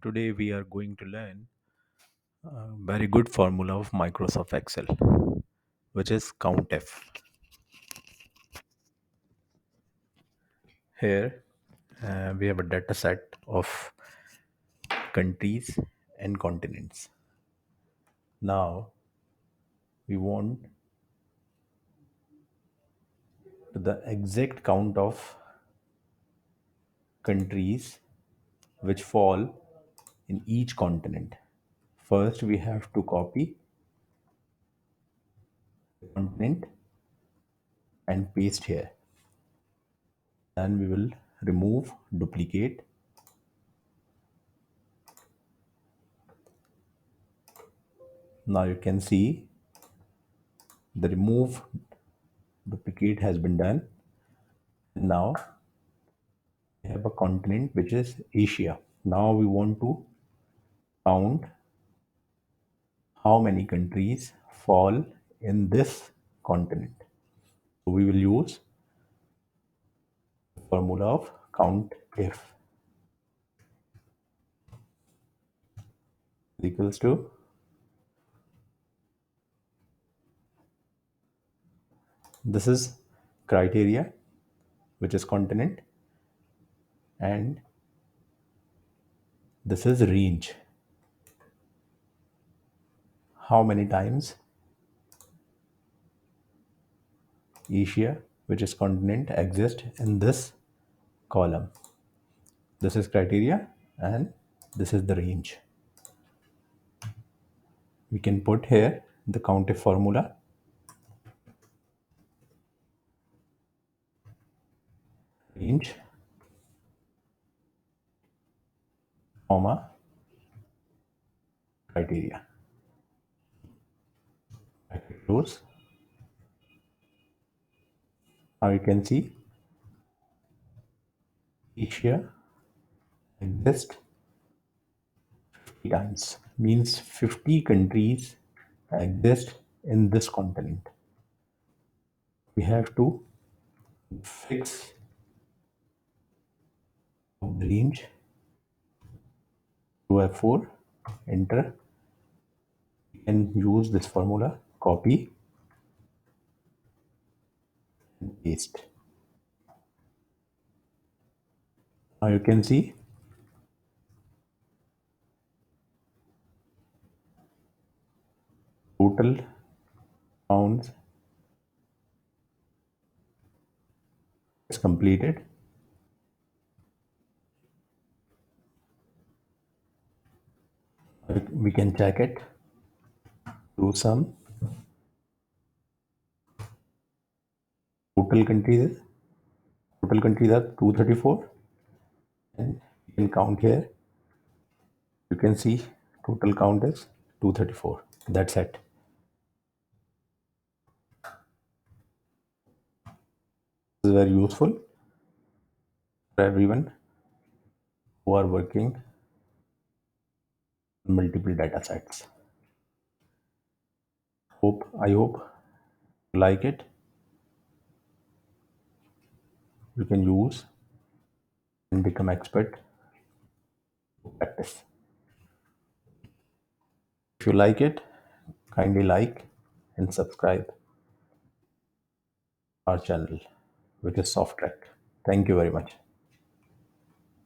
Today we are going to learn a very good formula of Microsoft Excel, which is COUNTIF. Here we have a data set of countries and continents. Now we want the exact count of countries which fall in each continent. First, we have to copy the continent and paste here. Then we will remove duplicate. Now you can see the remove duplicate has been done. Now we have a continent which is Asia. Now we want to count how many countries fall in this continent. So we will use the formula of count if is equals to this is criteria, which is continent, and this is range. How many times Asia, which is continent, exists in this column. This is criteria and this is the range. We can put here the COUNTIF formula. Range, comma, criteria. Bracket close. Now you can see Asia exists 50 times, means 50 countries exist in this continent. We have to fix the range to F4, enter. We can use this formula, copy and paste. Now you can see total counts is completed. We can check it. Do some total countries are 234, and you can count here. You can see total count is 234. That's it. This is very useful for everyone who are working on multiple data sets. I hope you like it. You can use and become expert to practice. If you like it, kindly like and subscribe our channel, which is Soft Track. Thank you very much.